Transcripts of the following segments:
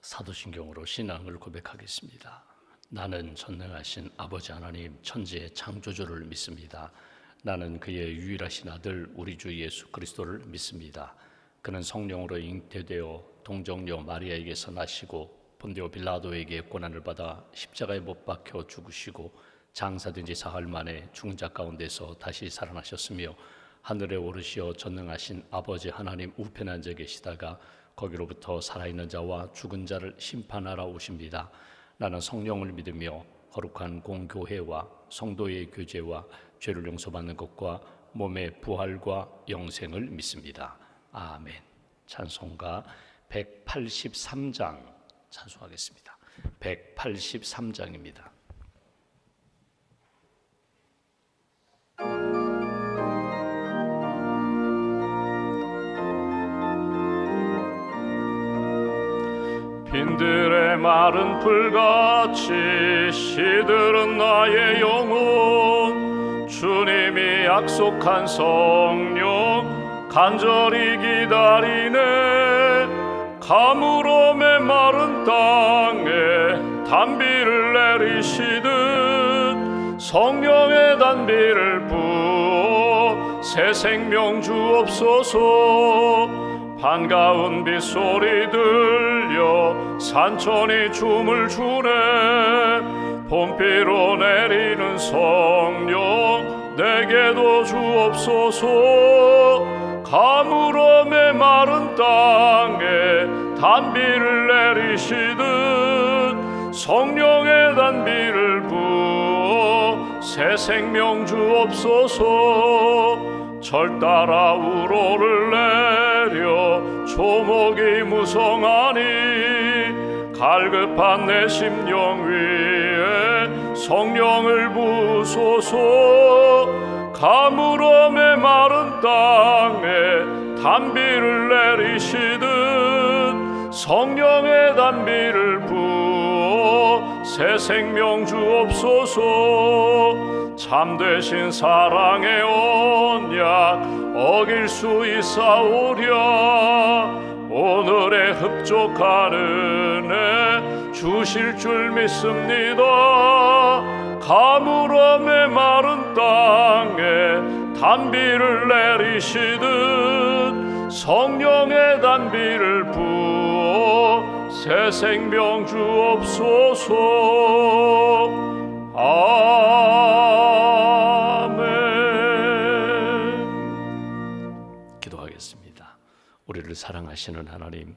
사도신경으로 신앙을 고백하겠습니다. 나는 전능하신 아버지 하나님 천지의 창조주를 믿습니다. 나는 그의 유일하신 아들 우리 주 예수 그리스도를 믿습니다. 그는 성령으로 잉태되어 동정녀 마리아에게서 나시고 본디오 빌라도에게 고난을 받아 십자가에 못 박혀 죽으시고 장사된 지 사흘 만에 죽은 자 가운데서 다시 살아나셨으며 하늘에 오르시어 전능하신 아버지 하나님 우편에 앉아 계시다가 거기로부터 살아있는 자와 죽은 자를 심판하러 오십니다. 나는 성령을 믿으며 거룩한 공교회와 성도의 교제와 죄를 용서받는 것과 몸의 부활과 영생을 믿습니다. 아멘. 찬송가 183장 찬송하겠습니다. 183장입니다. 빈들의 마른 풀같이 시들은 나의 영혼, 주님이 약속한 성령 간절히 기다리네. 가물어 메마른 땅에 단비를 내리시듯 성령의 단비를 부어 새 생명 주옵소서. 반가운 빗소리 들려 산천이 춤을 추네. 봄비로 내리는 성령 내게도 주옵소서. 가물어 메마른 땅에 단비를 내리시듯 성령의 단비를 부어 새 생명 주옵소서. 절 따라 우로를 내려 조목이 무성하니 갈급한 내 심령 위에 성령을 부소서. 가물어 메마른 땅에 단비를 내리시듯 성령의 단비를 부어 새 생명 주옵소서. 참되신 사랑의 언약 어길 수 있사오랴. 오늘의 흡족한 은혜 주실 줄 믿습니다. 가물어 메마른 땅에 단비를 내리시듯 성령의 단비를 부어 새 생명 주옵소서. 아멘. 기도하겠습니다. 우리를 사랑하시는 하나님,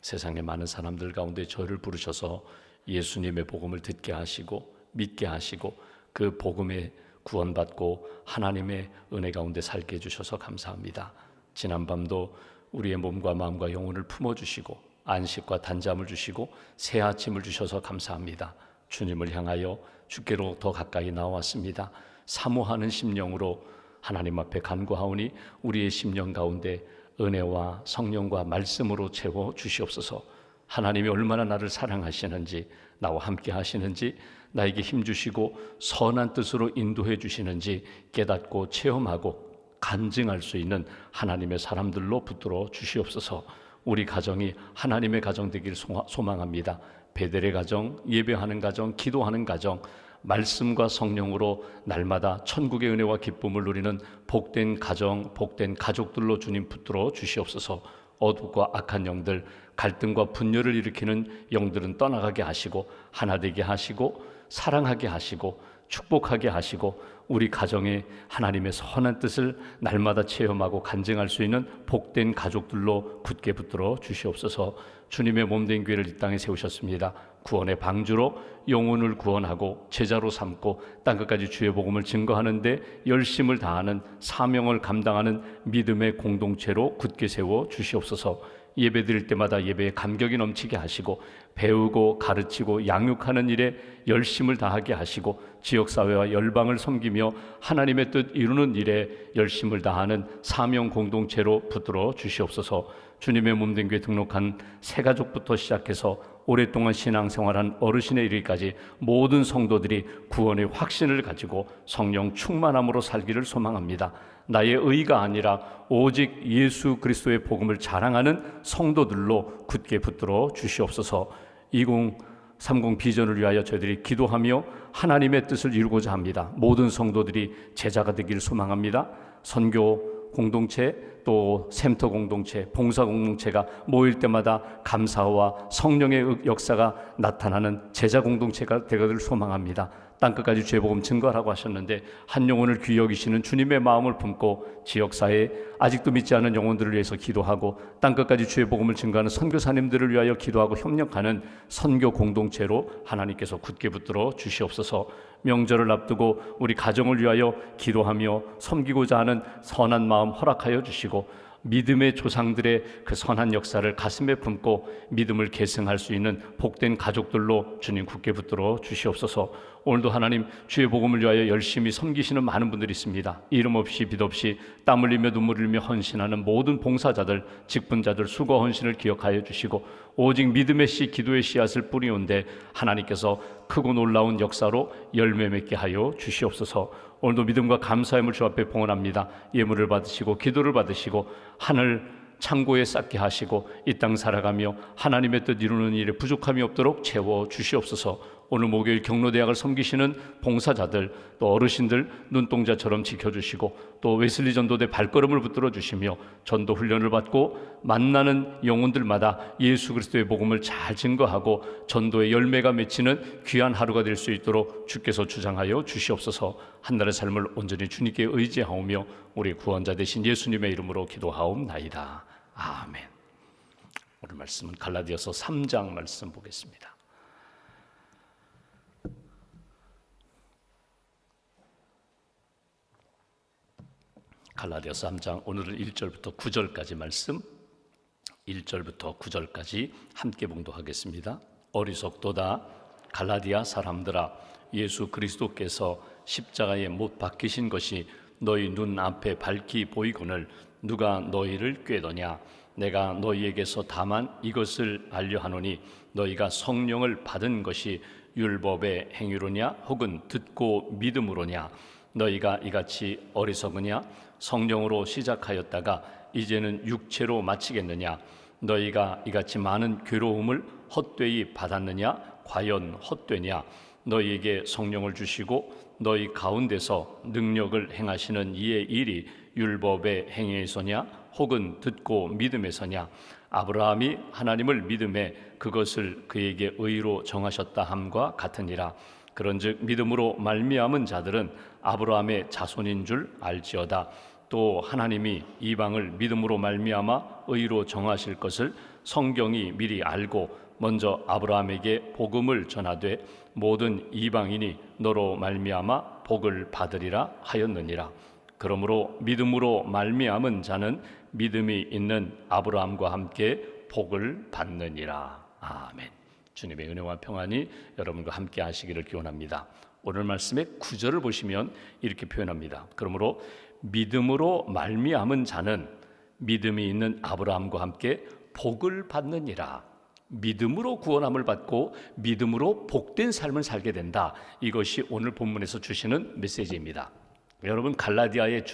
세상의 많은 사람들 가운데 저를 부르셔서 예수님의 복음을 듣게 하시고 믿게 하시고 그 복음에 구원받고 하나님의 은혜 가운데 살게 해주셔서 감사합니다. 지난밤도 우리의 몸과 마음과 영혼을 품어주시고 안식과 단잠을 주시고 새 아침을 주셔서 감사합니다. 주님을 향하여 주께로 더 가까이 나왔습니다. 사모하는 심령으로 하나님 앞에 간구하오니 우리의 심령 가운데 은혜와 성령과 말씀으로 채워 주시옵소서. 하나님이 얼마나 나를 사랑하시는지, 나와 함께 하시는지, 나에게 힘주시고 선한 뜻으로 인도해 주시는지 깨닫고 체험하고 간증할 수 있는 하나님의 사람들로 붙들어 주시옵소서. 우리 가정이 하나님의 가정 되길 소망합니다. 베델의 가정, 예배하는 가정, 기도하는 가정, 말씀과 성령으로 날마다 천국의 은혜와 기쁨을 누리는 복된 가정, 복된 가족들로 주님 붙들어 주시옵소서. 어둡고 악한 영들, 갈등과 분열을 일으키는 영들은 떠나가게 하시고 하나 되게 하시고 사랑하게 하시고 축복하게 하시고 우리 가정에 하나님의 선한 뜻을 날마다 체험하고 간증할 수 있는 복된 가족들로 굳게 붙들어 주시옵소서. 주님의 몸된 교회를 이 땅에 세우셨습니다. 구원의 방주로 영혼을 구원하고 제자로 삼고 땅끝까지 주의 복음을 증거하는 데 열심을 다하는 사명을 감당하는 믿음의 공동체로 굳게 세워 주시옵소서. 예배 드릴 때마다 예배에 감격이 넘치게 하시고 배우고 가르치고 양육하는 일에 열심을 다하게 하시고 지역사회와 열방을 섬기며 하나님의 뜻 이루는 일에 열심을 다하는 사명 공동체로 붙들어 주시옵소서. 주님의 몸된 교회 등록한 새 가족부터 시작해서 오랫동안 신앙생활한 어르신에 이르기까지 모든 성도들이 구원의 확신을 가지고 성령 충만함으로 살기를 소망합니다. 나의 의가 아니라 오직 예수 그리스도의 복음을 자랑하는 성도들로 굳게 붙들어 주시옵소서. 2030 비전을 위하여 저희들이 기도하며 하나님의 뜻을 이루고자 합니다. 모든 성도들이 제자가 되기를 소망합니다. 선교 공동체, 또 샘터 공동체, 봉사 공동체가 모일 때마다 감사와 성령의 역사가 나타나는 제자 공동체가 되기를 소망합니다. 땅끝까지 주의 복음 증거하라고 하셨는데, 한 영혼을 귀히 여기시는 주님의 마음을 품고 지역사회에 아직도 믿지 않은 영혼들을 위해서 기도하고 땅끝까지 주의 복음을 증거하는 선교사님들을 위하여 기도하고 협력하는 선교 공동체로 하나님께서 굳게 붙들어 주시옵소서. 명절을 앞두고 우리 가정을 위하여 기도하며 섬기고자 하는 선한 마음 허락하여 주시고, 믿음의 조상들의 그 선한 역사를 가슴에 품고 믿음을 계승할 수 있는 복된 가족들로 주님 굳게 붙들어 주시옵소서. 오늘도 하나님 주의 복음을 위하여 열심히 섬기시는 많은 분들이 있습니다. 이름 없이 빛 없이 땀 흘리며 눈물 흘리며 헌신하는 모든 봉사자들, 직분자들 수고 헌신을 기억하여 주시고, 오직 믿음의 씨, 기도의 씨앗을 뿌리온데 하나님께서 크고 놀라운 역사로 열매 맺게 하여 주시옵소서. 오늘도 믿음과 감사함을 주 앞에 봉헌합니다. 예물을 받으시고 기도를 받으시고 하늘 창고에 쌓게 하시고 이 땅 살아가며 하나님의 뜻 이루는 일에 부족함이 없도록 채워 주시옵소서. 오늘 목요일 경로대학을 섬기시는 봉사자들, 또 어르신들 눈동자처럼 지켜주시고, 또 웨슬리 전도대 발걸음을 붙들어 주시며 전도 훈련을 받고 만나는 영혼들마다 예수 그리스도의 복음을 잘 증거하고 전도의 열매가 맺히는 귀한 하루가 될 수 있도록 주께서 주장하여 주시옵소서. 한날의 삶을 온전히 주님께 의지하오며 우리 구원자 되신 예수님의 이름으로 기도하옵나이다. 아멘. 오늘 말씀은 갈라디아서 3장 말씀 보겠습니다. 갈라디아서 3장 오늘은 1절부터 9절까지 말씀, 1절부터 9절까지 함께 봉독하겠습니다. 어리석도다 갈라디아 사람들아, 예수 그리스도께서 십자가에 못 박히신 것이 너희 눈앞에 밝히 보이거늘 누가 너희를 꾀더냐? 내가 너희에게서 다만 이것을 알려하노니 너희가 성령을 받은 것이 율법의 행위로냐 혹은 듣고 믿음으로냐? 너희가 이같이 어리석으냐? 성령으로 시작하였다가 이제는 육체로 마치겠느냐? 너희가 이같이 많은 괴로움을 헛되이 받았느냐? 과연 헛되냐? 너희에게 성령을 주시고 너희 가운데서 능력을 행하시는 이의 일이 율법의 행위에서냐 혹은 듣고 믿음에서냐? 아브라함이 하나님을 믿음에 그것을 그에게 의로 정하셨다 함과 같으니라. 그런즉 믿음으로 말미암은 자들은 아브라함의 자손인 줄 알지어다. 또 하나님이 이방을 믿음으로 말미암아 의로 정하실 것을 성경이 미리 알고 먼저 아브라함에게 복음을 전하되 모든 이방인이 너로 말미암아 복을 받으리라 하였느니라. 그러므로 믿음으로 말미암은 자는 믿음이 있는 아브라함과 함께 복을 받느니라. 아멘. 주님의 은혜와 평안이 여러분과 함께 하시기를 기원합니다. 오늘 말씀의 9절을 보시면 이렇게 표현합니다. 그러므로 믿음으로 말미암은 자는 믿음이 있는 아브라함과 함께 복을 받느니라. 믿음으로 구원함을 받고 믿음으로 복된 삶을 살게 된다. 이것이 오늘 본문에서 주시는 메시지입니다. 여러분, 갈라디아서의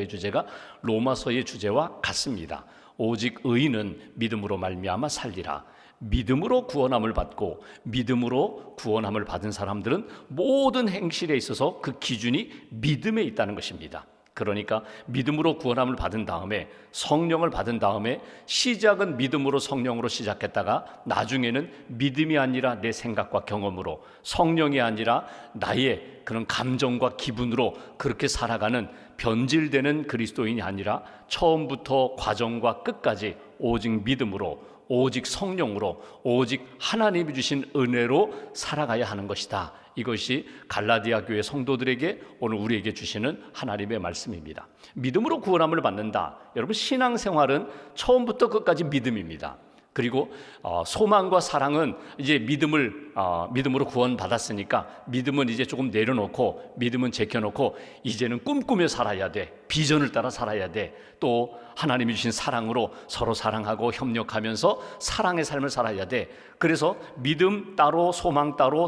주제가 로마서의 주제와 같습니다. 오직 의인은 믿음으로 말미암아 살리라. 믿음으로 구원함을 받고 믿음으로 구원함을 받은 사람들은 모든 행실에 있어서 그 기준이 믿음에 있다는 것입니다. 그러니까 믿음으로 구원함을 받은 다음에 성령을 받은 다음에 시작은 믿음으로 성령으로 시작했다가 나중에는 믿음이 아니라 내 생각과 경험으로, 성령이 아니라 나의 그런 감정과 기분으로 그렇게 살아가는 변질되는 그리스도인이 아니라 처음부터 과정과 끝까지 오직 믿음으로, 오직 성령으로, 오직 하나님이 주신 은혜로 살아가야 하는 것이다. 이것이 갈라디아 교회 성도들에게 오늘 우리에게 주시는 하나님의 말씀입니다. 믿음으로 구원함을 받는다. 여러분, 신앙생활은 처음부터 끝까지 믿음입니다. 그리고 소망과 사랑은 이제 믿음으로 구원받았으니까 믿음은 이제 조금 내려놓고, 믿음은 제껴놓고 이제는 꿈꾸며 살아야 돼. 비전을 따라 살아야 돼. 또 하나님이 주신 사랑으로 서로 사랑하고 협력하면서 사랑의 삶을 살아야 돼. 그래서 믿음 따로 소망 따로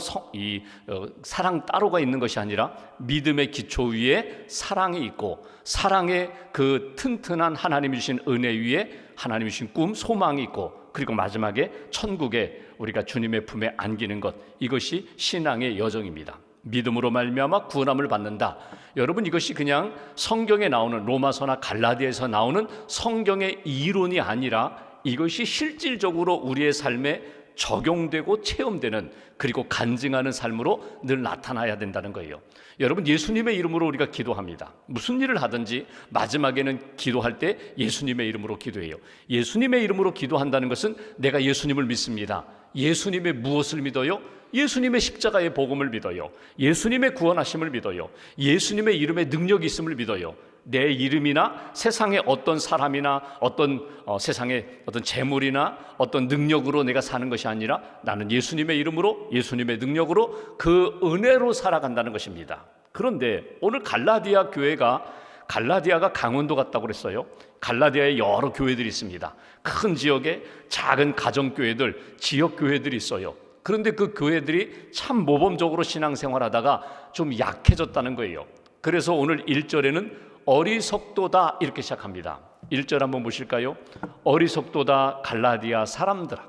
사랑 따로가 있는 것이 아니라 믿음의 기초 위에 사랑이 있고, 사랑의 그 튼튼한 하나님이 주신 은혜 위에 하나님이 주신 꿈, 소망이 있고, 그리고 마지막에 천국에 우리가 주님의 품에 안기는 것, 이것이 신앙의 여정입니다. 믿음으로 말미암아 구원함을 받는다. 여러분, 이것이 그냥 성경에 나오는, 로마서나 갈라디아에서 나오는 성경의 이론이 아니라 이것이 실질적으로 우리의 삶에 적용되고 체험되는, 그리고 간증하는 삶으로 늘 나타나야 된다는 거예요. 여러분, 예수님의 이름으로 우리가 기도합니다. 무슨 일을 하든지 마지막에는 기도할 때 예수님의 이름으로 기도해요. 예수님의 이름으로 기도한다는 것은 내가 예수님을 믿습니다. 예수님의 무엇을 믿어요? 예수님의 십자가의 복음을 믿어요. 예수님의 구원하심을 믿어요. 예수님의 이름에 능력이 있음을 믿어요. 내 이름이나 세상의 어떤 사람이나 어떤 세상의 어떤 재물이나 어떤 능력으로 내가 사는 것이 아니라 나는 예수님의 이름으로, 예수님의 능력으로, 그 은혜로 살아간다는 것입니다. 그런데 오늘 갈라디아가 강원도 같다고 그랬어요. 갈라디아에 여러 교회들이 있습니다. 큰 지역에 작은 가정교회들, 지역교회들이 있어요. 그런데 그 교회들이 참 모범적으로 신앙생활하다가 좀 약해졌다는 거예요. 그래서 오늘 1절에는 어리석도다 이렇게 시작합니다. 1절 한번 보실까요? 어리석도다 갈라디아 사람들아.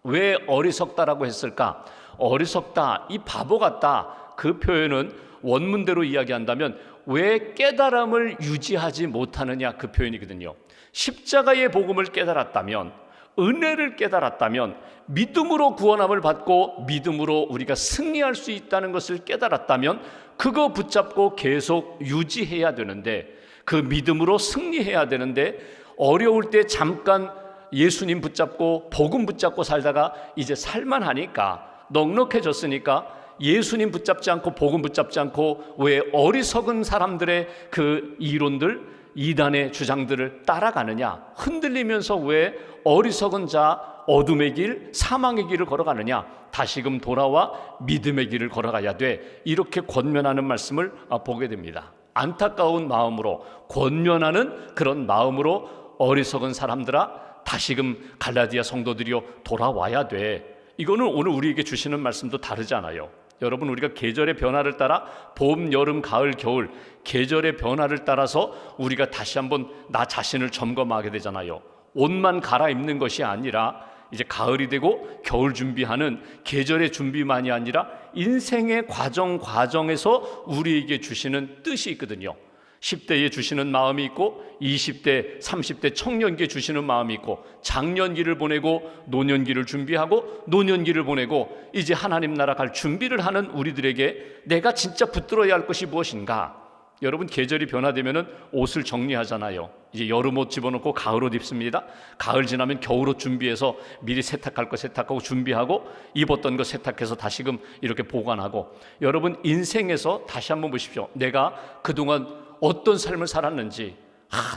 왜 어리석다라고 했을까? 어리석다, 이 바보 같다, 그 표현은 원문대로 이야기한다면 왜 깨달음을 유지하지 못하느냐, 그 표현이거든요. 십자가의 복음을 깨달았다면, 은혜를 깨달았다면, 믿음으로 구원함을 받고 믿음으로 우리가 승리할 수 있다는 것을 깨달았다면 그거 붙잡고 계속 유지해야 되는데, 그 믿음으로 승리해야 되는데, 어려울 때 잠깐 예수님 붙잡고 복음 붙잡고 살다가 이제 살만하니까, 넉넉해졌으니까 예수님 붙잡지 않고 복음 붙잡지 않고 왜 어리석은 사람들의 그 이론들, 이단의 주장들을 따라가느냐, 흔들리면서 왜 어리석은 자, 어둠의 길, 사망의 길을 걸어가느냐, 다시금 돌아와 믿음의 길을 걸어가야 돼. 이렇게 권면하는 말씀을 보게 됩니다. 안타까운 마음으로, 권면하는 그런 마음으로 어리석은 사람들아, 다시금 갈라디아 성도들이여 돌아와야 돼. 이거는 오늘 우리에게 주시는 말씀도 다르지 않아요. 여러분, 우리가 계절의 변화를 따라 봄, 여름, 가을, 겨울 계절의 변화를 따라서 우리가 다시 한번 나 자신을 점검하게 되잖아요. 옷만 갈아입는 것이 아니라 이제 가을이 되고 겨울 준비하는 계절의 준비만이 아니라 인생의 과정에서 우리에게 주시는 뜻이 있거든요. 10대에 주시는 마음이 있고 20대, 30대 청년기에 주시는 마음이 있고, 장년기를 보내고 노년기를 준비하고 노년기를 보내고 이제 하나님 나라 갈 준비를 하는 우리들에게 내가 진짜 붙들어야 할 것이 무엇인가? 여러분, 계절이 변화되면은 옷을 정리하잖아요. 이제 여름 옷 집어넣고 가을 옷 입습니다. 가을 지나면 겨울 옷 준비해서 미리 세탁할 거 세탁하고 준비하고, 입었던 거 세탁해서 다시금 이렇게 보관하고. 여러분, 인생에서 다시 한번 보십시오. 내가 그동안 어떤 삶을 살았는지,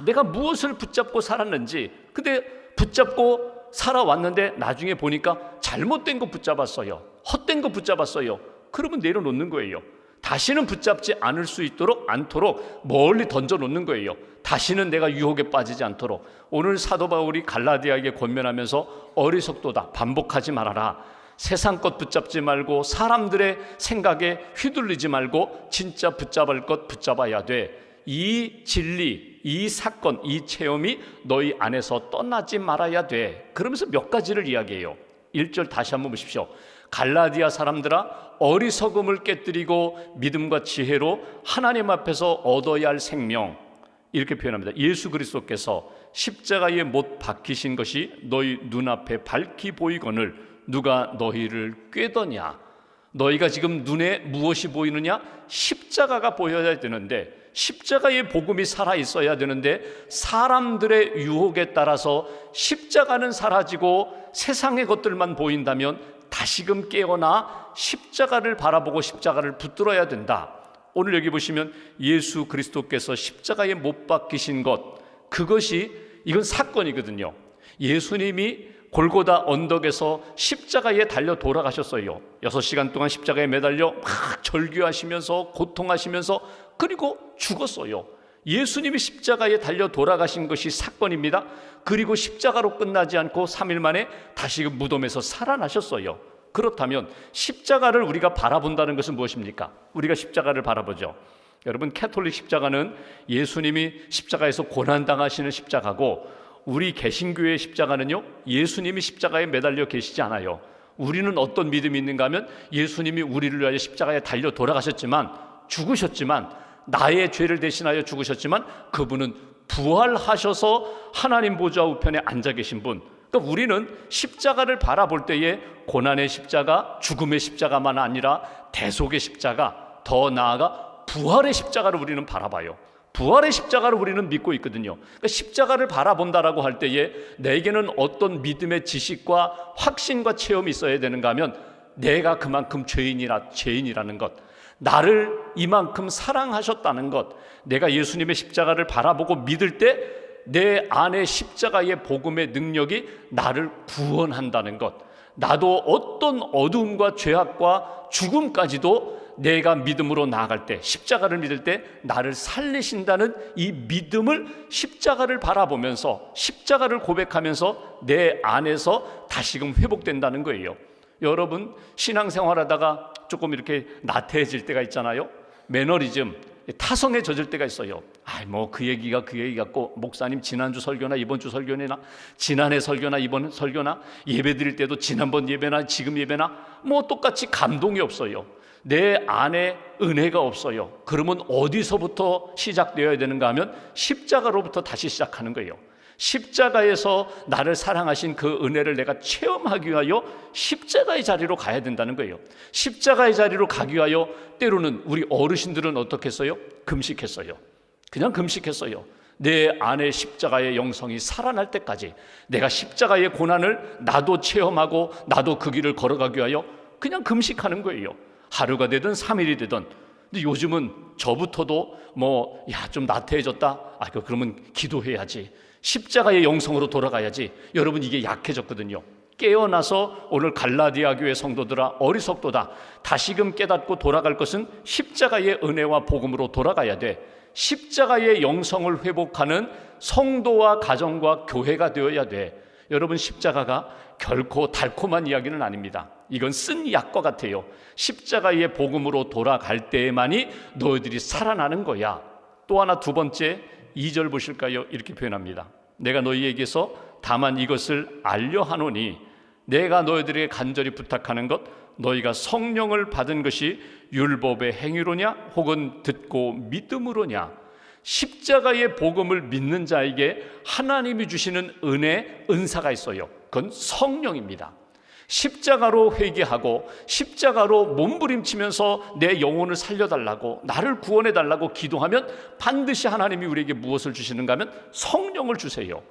내가 무엇을 붙잡고 살았는지. 근데 붙잡고 살아왔는데 나중에 보니까 잘못된 거 붙잡았어요. 헛된 거 붙잡았어요. 그러면 내려놓는 거예요. 다시는 붙잡지 않도록 멀리 던져놓는 거예요. 다시는 내가 유혹에 빠지지 않도록. 오늘 사도 바울이 갈라디아에게 권면하면서 어리석도다, 반복하지 말아라. 세상 것 붙잡지 말고 사람들의 생각에 휘둘리지 말고 진짜 붙잡을 것 붙잡아야 돼. 이 진리, 이 사건, 이 체험이 너희 안에서 떠나지 말아야 돼. 그러면서 몇 가지를 이야기해요. 1절 다시 한번 보십시오. 갈라디아 사람들아, 어리석음을 깨뜨리고 믿음과 지혜로 하나님 앞에서 얻어야 할 생명, 이렇게 표현합니다. 예수 그리스도께서 십자가에 못 박히신 것이 너희 눈앞에 밝히 보이거늘 누가 너희를 꾀더냐. 너희가 지금 눈에 무엇이 보이느냐? 십자가가 보여야 되는데, 십자가의 복음이 살아있어야 되는데, 사람들의 유혹에 따라서 십자가는 사라지고 세상의 것들만 보인다면 다시금 깨어나 십자가를 바라보고 십자가를 붙들어야 된다. 오늘 여기 보시면 예수 그리스도께서 십자가에 못 박히신 것, 그것이, 이건 사건이거든요. 예수님이 골고다 언덕에서 십자가에 달려 돌아가셨어요. 6시간 동안 십자가에 매달려 막 절규하시면서 고통하시면서 그리고 죽었어요. 예수님이 십자가에 달려 돌아가신 것이 사건입니다. 그리고 십자가로 끝나지 않고 3일 만에 다시금 무덤에서 살아나셨어요. 그렇다면 십자가를 우리가 바라본다는 것은 무엇입니까? 우리가 십자가를 바라보죠. 여러분, 캐톨릭 십자가는 예수님이 십자가에서 고난당하시는 십자가고, 우리 개신교의 십자가는요, 예수님이 십자가에 매달려 계시지 않아요. 우리는 어떤 믿음이 있는가 하면 예수님이 우리를 위하여 십자가에 달려 돌아가셨지만, 죽으셨지만, 나의 죄를 대신하여 죽으셨지만 그분은 부활하셔서 하나님 보좌 우편에 앉아 계신 분. 그러니까 우리는 십자가를 바라볼 때에 고난의 십자가, 죽음의 십자가만 아니라 대속의 십자가, 더 나아가 부활의 십자가를 우리는 바라봐요. 부활의 십자가를 우리는 믿고 있거든요. 그러니까 십자가를 바라본다라고 할 때에 내게는 어떤 믿음의 지식과 확신과 체험이 있어야 되는가 하면, 내가 그만큼 죄인이라는 것, 나를 이만큼 사랑하셨다는 것, 내가 예수님의 십자가를 바라보고 믿을 때 내 안에 십자가의 복음의 능력이 나를 구원한다는 것, 나도 어떤 어두움과 죄악과 죽음까지도 내가 믿음으로 나아갈 때, 십자가를 믿을 때 나를 살리신다는 이 믿음을, 십자가를 바라보면서 십자가를 고백하면서 내 안에서 다시금 회복된다는 거예요. 여러분, 신앙생활하다가 조금 이렇게 나태해질 때가 있잖아요. 매너리즘, 타성에 젖을 때가 있어요. 그 얘기가 그 얘기 같고, 목사님 지난주 설교나 이번 주 설교나, 지난해 설교나 이번 설교나, 예배 드릴 때도 지난번 예배나 지금 예배나 똑같이 감동이 없어요. 내 안에 은혜가 없어요. 그러면 어디서부터 시작되어야 되는가 하면 십자가로부터 다시 시작하는 거예요. 십자가에서 나를 사랑하신 그 은혜를 내가 체험하기 위하여 십자가의 자리로 가야 된다는 거예요. 십자가의 자리로 가기 위하여 때로는 우리 어르신들은 어떻게 했어요? 금식했어요. 그냥 금식했어요. 내 안에 십자가의 영성이 살아날 때까지 내가 십자가의 고난을 나도 체험하고 나도 그 길을 걸어가기 위하여 그냥 금식하는 거예요. 하루가 되든 3일이 되든. 근데 요즘은 저부터도 좀 나태해졌다, 그러면 기도해야지, 십자가의 영성으로 돌아가야지. 여러분, 이게 약해졌거든요. 깨어나서 오늘 갈라디아 교회 성도들아, 어리석도다. 다시금 깨닫고 돌아갈 것은 십자가의 은혜와 복음으로 돌아가야 돼. 십자가의 영성을 회복하는 성도와 가정과 교회가 되어야 돼. 여러분, 십자가가 결코 달콤한 이야기는 아닙니다. 이건 쓴 약과 같아요. 십자가의 복음으로 돌아갈 때에만이 너희들이 살아나는 거야. 또 하나, 두 번째 2절 보실까요? 이렇게 표현합니다. 내가 너희에게서 다만 이것을 알려 하노니, 내가 너희들에게 간절히 부탁하는 것, 너희가 성령을 받은 것이 율법의 행위로냐 혹은 듣고 믿음으로냐. 십자가의 복음을 믿는 자에게 하나님이 주시는 은혜, 은사가 있어요. 그건 성령입니다. 십자가로 회개하고 십자가로 몸부림치면서 내 영혼을 살려달라고, 나를 구원해달라고 기도하면 반드시 하나님이 우리에게 무엇을 주시는가 하면 성령을 주세요.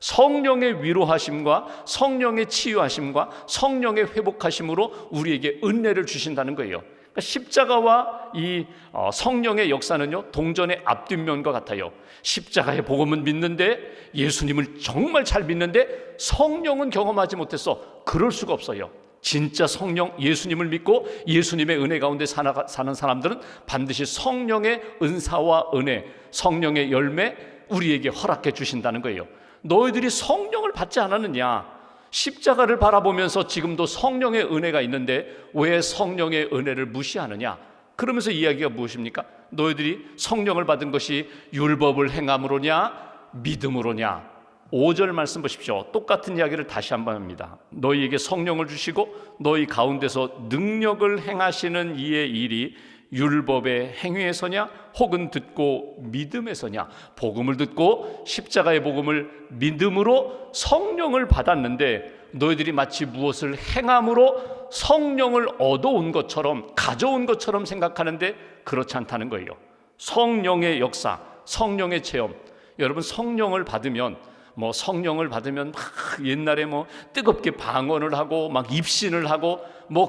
성령의 위로하심과 성령의 치유하심과 성령의 회복하심으로 우리에게 은혜를 주신다는 거예요. 그러니까 십자가와 이 성령의 역사는요, 동전의 앞뒷면과 같아요. 십자가의 복음은 믿는데, 예수님을 정말 잘 믿는데 성령은 경험하지 못했어. 그럴 수가 없어요. 진짜 성령, 예수님을 믿고 예수님의 은혜 가운데 사는 사람들은 반드시 성령의 은사와 은혜, 성령의 열매 우리에게 허락해 주신다는 거예요. 너희들이 성령을 받지 않았느냐? 십자가를 바라보면서 지금도 성령의 은혜가 있는데 왜 성령의 은혜를 무시하느냐? 그러면서 이야기가 무엇입니까? 너희들이 성령을 받은 것이 율법을 행함으로냐 믿음으로냐? 5절 말씀 보십시오. 똑같은 이야기를 다시 한번 합니다. 너희에게 성령을 주시고 너희 가운데서 능력을 행하시는 이의 일이 율법의 행위에서냐 혹은 듣고 믿음에서냐? 복음을 듣고 십자가의 복음을 믿음으로 성령을 받았는데 너희들이 마치 무엇을 행함으로 성령을 얻어온 것처럼, 가져온 것처럼 생각하는데 그렇지 않다는 거예요. 성령의 역사, 성령의 체험. 여러분, 성령을 받으면 막 옛날에 뜨겁게 방언을 하고 막 입신을 하고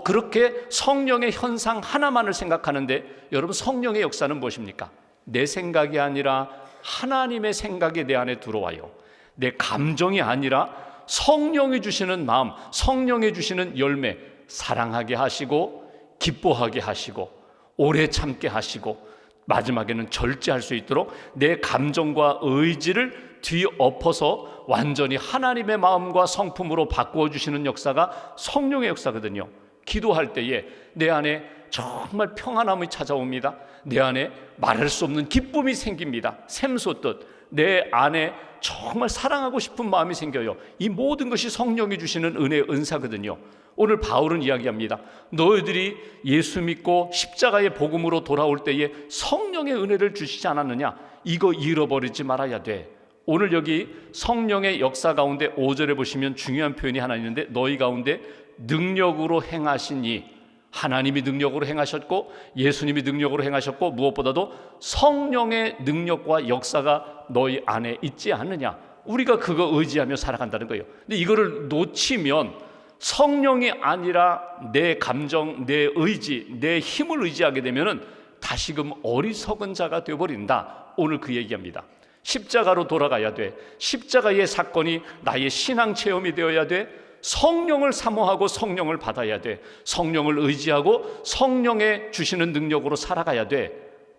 그렇게 성령의 현상 하나만을 생각하는데, 여러분, 성령의 역사는 무엇입니까? 내 생각이 아니라 하나님의 생각이 내 안에 들어와요. 내 감정이 아니라 성령이 주시는 마음, 성령이 주시는 열매, 사랑하게 하시고 기뻐하게 하시고 오래 참게 하시고 마지막에는 절제할 수 있도록 내 감정과 의지를 뒤엎어서 완전히 하나님의 마음과 성품으로 바꾸어 주시는 역사가 성령의 역사거든요. 기도할 때에 내 안에 정말 평안함이 찾아옵니다. 내 안에 말할 수 없는 기쁨이 생깁니다. 샘솟듯 내 안에 정말 사랑하고 싶은 마음이 생겨요. 이 모든 것이 성령이 주시는 은혜의 은사거든요. 오늘 바울은 이야기합니다. 너희들이 예수 믿고 십자가의 복음으로 돌아올 때에 성령의 은혜를 주시지 않았느냐? 이거 잃어버리지 말아야 돼. 오늘 여기 성령의 역사 가운데 5절에 보시면 중요한 표현이 하나 있는데, 너희 가운데 능력으로 행하시니, 하나님이 능력으로 행하셨고 예수님이 능력으로 행하셨고 무엇보다도 성령의 능력과 역사가 너희 안에 있지 않느냐. 우리가 그거 의지하며 살아간다는 거예요. 근데 이거를 놓치면 성령이 아니라 내 감정, 내 의지, 내 힘을 의지하게 되면은 다시금 어리석은 자가 되어버린다. 오늘 그 얘기합니다. 십자가로 돌아가야 돼. 십자가의 사건이 나의 신앙 체험이 되어야 돼. 성령을 사모하고 성령을 받아야 돼. 성령을 의지하고 성령의 주시는 능력으로 살아가야 돼.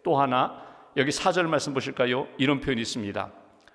또 하나 여기 4절 말씀 보실까요? 이런 표현이 있습니다.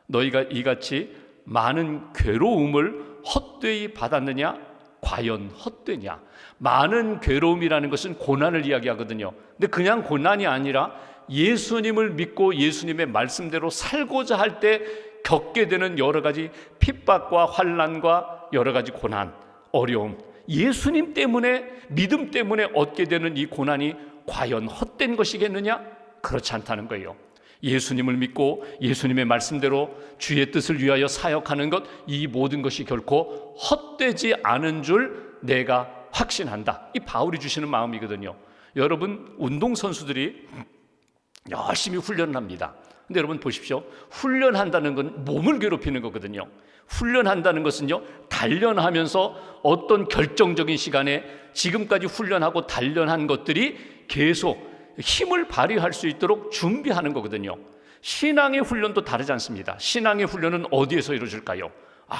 너희가 이같이 많은 괴로움을 헛되이 받았느냐? 과연 헛되냐? 많은 괴로움이라는 것은 고난을 이야기하거든요. 근데 그냥 고난이 아니라 예수님을 믿고 예수님의 말씀대로 살고자 할 때 겪게 되는 여러 가지 핍박과 환난과 여러 가지 고난, 어려움, 예수님 때문에, 믿음 때문에 얻게 되는 이 고난이 과연 헛된 것이겠느냐? 그렇지 않다는 거예요. 예수님을 믿고 예수님의 말씀대로 주의 뜻을 위하여 사역하는 것, 이 모든 것이 결코 헛되지 않은 줄 내가 확신한다. 이 바울이 주시는 마음이거든요. 여러분, 운동선수들이 열심히 훈련을 합니다. 근데 여러분 보십시오. 훈련한다는 건 몸을 괴롭히는 거거든요. 훈련한다는 것은요, 단련하면서 어떤 결정적인 시간에 지금까지 훈련하고 단련한 것들이 계속 힘을 발휘할 수 있도록 준비하는 거거든요. 신앙의 훈련도 다르지 않습니다. 신앙의 훈련은 어디에서 이루어질까요?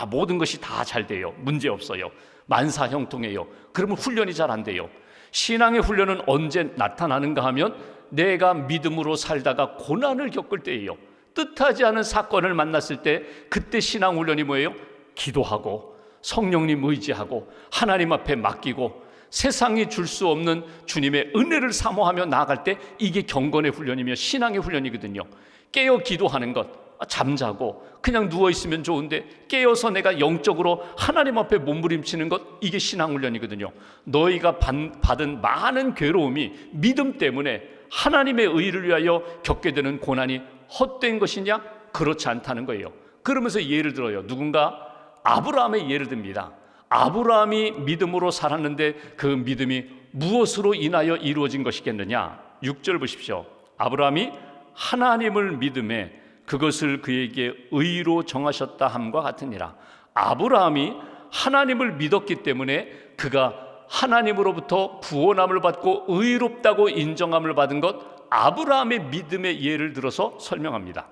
모든 것이 다 잘 돼요. 문제 없어요. 만사형통해요. 그러면 훈련이 잘 안 돼요. 신앙의 훈련은 언제 나타나는가 하면 내가 믿음으로 살다가 고난을 겪을 때예요. 뜻하지 않은 사건을 만났을 때, 그때 신앙 훈련이 뭐예요? 기도하고 성령님 의지하고 하나님 앞에 맡기고 세상이 줄 수 없는 주님의 은혜를 사모하며 나아갈 때, 이게 경건의 훈련이며 신앙의 훈련이거든요. 깨어 기도하는 것, 잠자고 그냥 누워있으면 좋은데 깨어서 내가 영적으로 하나님 앞에 몸부림치는 것, 이게 신앙 훈련이거든요. 너희가 받은 많은 괴로움이 믿음 때문에 하나님의 의를 위하여 겪게 되는 고난이 헛된 것이냐? 그렇지 않다는 거예요. 그러면서 예를 들어요. 누군가 아브라함의 예를 듭니다. 아브라함이 믿음으로 살았는데 그 믿음이 무엇으로 인하여 이루어진 것이겠느냐? 6절 보십시오. 아브라함이 하나님을 믿음에 그것을 그에게 의로 정하셨다 함과 같으니라. 아브라함이 하나님을 믿었기 때문에 그가 하나님으로부터 구원함을 받고 의롭다고 인정함을 받은 것, 아브라함의 믿음의 예를 들어서 설명합니다.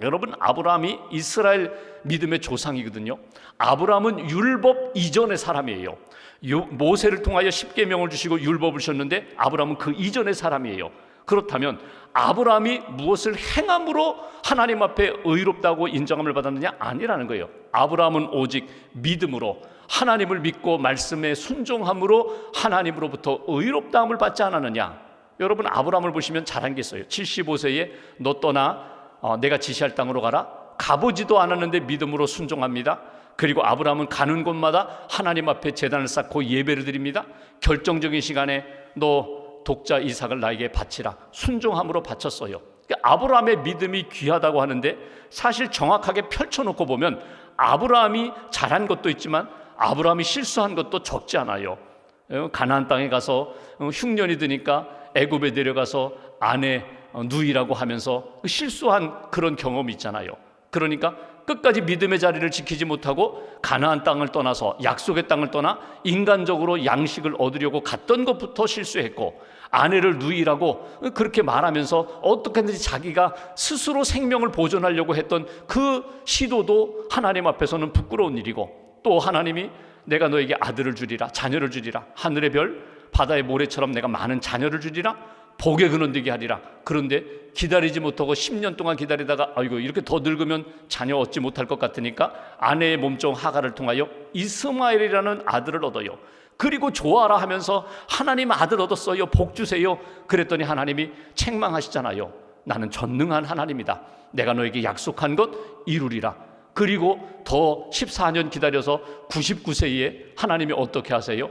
여러분, 아브라함이 이스라엘 믿음의 조상이거든요. 아브라함은 율법 이전의 사람이에요. 모세를 통하여 십계명을 주시고 율법을 주셨는데 아브라함은 그 이전의 사람이에요. 그렇다면 아브라함이 무엇을 행함으로 하나님 앞에 의롭다고 인정함을 받았느냐? 아니라는 거예요. 아브라함은 오직 믿음으로, 하나님을 믿고 말씀에 순종함으로 하나님으로부터 의롭다함을 받지 않았느냐? 여러분, 아브라함을 보시면 잘한 게 있어요. 75세에 너 떠나 내가 지시할 땅으로 가라. 가보지도 않았는데 믿음으로 순종합니다. 그리고 아브라함은 가는 곳마다 하나님 앞에 제단을 쌓고 예배를 드립니다. 결정적인 시간에 너 독자 이삭을 나에게 바치라. 순종함으로 바쳤어요. 아브라함의 믿음이 귀하다고 하는데, 사실 정확하게 펼쳐놓고 보면 아브라함이 잘한 것도 있지만 아브라함이 실수한 것도 적지 않아요. 가나안 땅에 가서 흉년이 드니까 애굽에 내려가서 아내 누이라고 하면서 실수한 그런 경험이 있잖아요. 그러니까 끝까지 믿음의 자리를 지키지 못하고 가나안 땅을 떠나서 약속의 땅을 떠나 인간적으로 양식을 얻으려고 갔던 것부터 실수했고, 아내를 누이라고 그렇게 말하면서 어떻게든지 자기가 스스로 생명을 보존하려고 했던 그 시도도 하나님 앞에서는 부끄러운 일이고, 또 하나님이 내가 너에게 아들을 주리라, 자녀를 주리라, 하늘의 별 바다의 모래처럼 내가 많은 자녀를 주리라, 복의 근원 되게 하리라. 그런데 기다리지 못하고 10년 동안 기다리다가 아이고 이렇게 더 늙으면 자녀 얻지 못할 것 같으니까 아내의 몸종 하갈을 통하여 이스마엘이라는 아들을 얻어요. 그리고 좋아라 하면서 하나님 아들 얻었어요, 복 주세요. 그랬더니 하나님이 책망하시잖아요. 나는 전능한 하나님이다. 내가 너에게 약속한 것 이루리라. 그리고 더 14년 기다려서 99세에 하나님이 어떻게 하세요?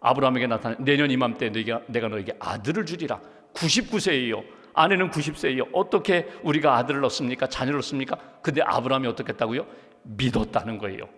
아브라함에게 나타나 내년 이맘때 내가 너에게 아들을 주리라. 99세예요. 아내는 90세예요. 어떻게 우리가 아들을 얻습니까? 자녀를 얻습니까? 근데 아브라함이 어떻게 했다고요? 믿었다는 거예요.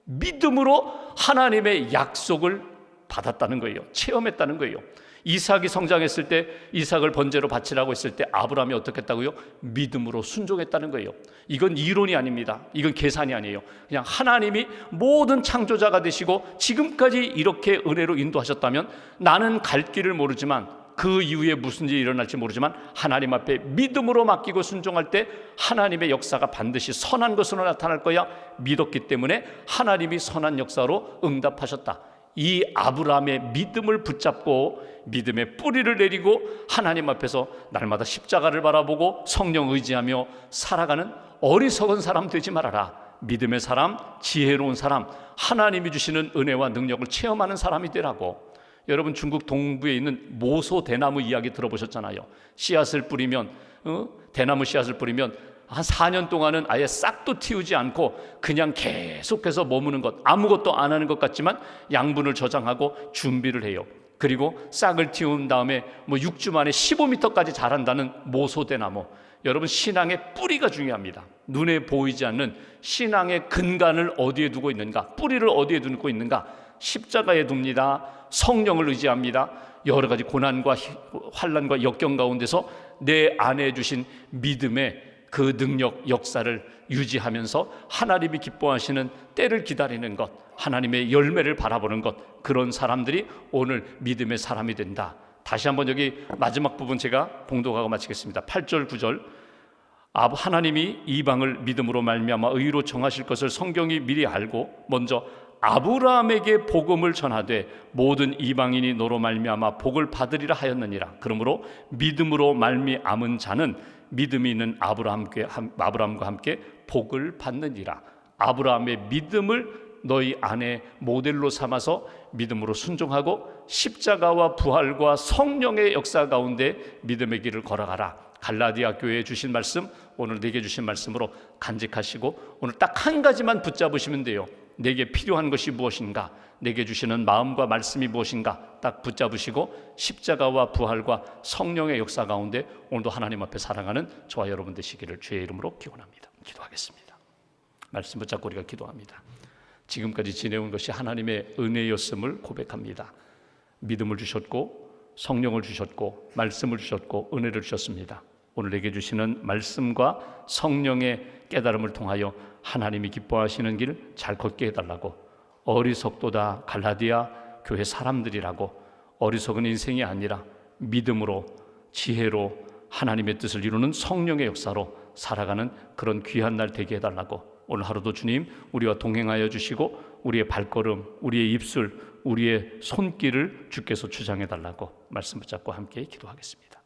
믿음으로 하나님의 약속을 받았다는 거예요. 체험했다는 거예요. 이삭이 성장했을 때 이삭을 번제로 바치라고 했을 때 아브라함이 어떻게 했다고요? 믿음으로 순종했다는 거예요. 이건 이론이 아닙니다. 이건 계산이 아니에요. 그냥 하나님이 모든 창조자가 되시고 지금까지 이렇게 은혜로 인도하셨다면 나는 갈 길을 모르지만 그 이후에 무슨 일이 일어날지 모르지만 하나님 앞에 믿음으로 맡기고 순종할 때 하나님의 역사가 반드시 선한 것으로 나타날 거야 믿었기 때문에 하나님이 선한 역사로 응답하셨다. 이 아브라함의 믿음을 붙잡고 믿음의 뿌리를 내리고 하나님 앞에서 날마다 십자가를 바라보고 성령 의지하며 살아가는 어리석은 사람 되지 말아라. 믿음의 사람, 지혜로운 사람, 하나님이 주시는 은혜와 능력을 체험하는 사람이 되라고. 여러분 중국 동부에 있는 모소 대나무 이야기 들어보셨잖아요. 씨앗을 뿌리면 대나무 씨앗을 뿌리면 한 4년 동안은 아예 싹도 틔우지 않고 그냥 계속해서 머무는 것, 아무것도 안 하는 것 같지만 양분을 저장하고 준비를 해요. 그리고 싹을 틔운 다음에 6주 만에 15m까지 자란다는 모소대나무. 여러분 신앙의 뿌리가 중요합니다. 눈에 보이지 않는 신앙의 근간을 어디에 두고 있는가, 뿌리를 어디에 두고 있는가. 십자가에 둡니다. 성령을 의지합니다. 여러 가지 고난과 환난과 역경 가운데서 내 안에 주신 믿음의 그 능력, 역사를 유지하면서 하나님이 기뻐하시는 때를 기다리는 것, 하나님의 열매를 바라보는 것, 그런 사람들이 오늘 믿음의 사람이 된다. 다시 한번 여기 마지막 부분 제가 봉독하고 마치겠습니다. 8절 9절 하나님이 이방을 믿음으로 말미암아 의로 정하실 것을 성경이 미리 알고 먼저 아브라함에게 복음을 전하되 모든 이방인이 너로 말미암아 복을 받으리라 하였느니라. 그러므로 믿음으로 말미암은 자는 믿음이 있는 아브라함과 함께 복을 받느니라. 아브라함의 믿음을 너희 안에 모델로 삼아서 믿음으로 순종하고 십자가와 부활과 성령의 역사 가운데 믿음의 길을 걸어가라. 갈라디아 교회에 주신 말씀, 오늘 내게 주신 말씀으로 간직하시고 오늘 딱 한 가지만 붙잡으시면 돼요. 내게 필요한 것이 무엇인가, 내게 주시는 마음과 말씀이 무엇인가 딱 붙잡으시고 십자가와 부활과 성령의 역사 가운데 오늘도 하나님 앞에 살아가는 저와 여러분 되시기를 주의 이름으로 기원합니다. 기도하겠습니다. 말씀 붙잡고 우리가 기도합니다. 지금까지 지내온 것이 하나님의 은혜였음을 고백합니다. 믿음을 주셨고 성령을 주셨고 말씀을 주셨고 은혜를 주셨습니다. 오늘 내게 주시는 말씀과 성령의 깨달음을 통하여 하나님이 기뻐하시는 길 잘 걷게 해달라고. 어리석도다 갈라디아 교회 사람들이라고. 어리석은 인생이 아니라 믿음으로 지혜로 하나님의 뜻을 이루는 성령의 역사로 살아가는 그런 귀한 날 되게 해달라고. 오늘 하루도 주님 우리와 동행하여 주시고 우리의 발걸음, 우리의 입술, 우리의 손길을 주께서 주장해 달라고 말씀 붙잡고 함께 기도하겠습니다.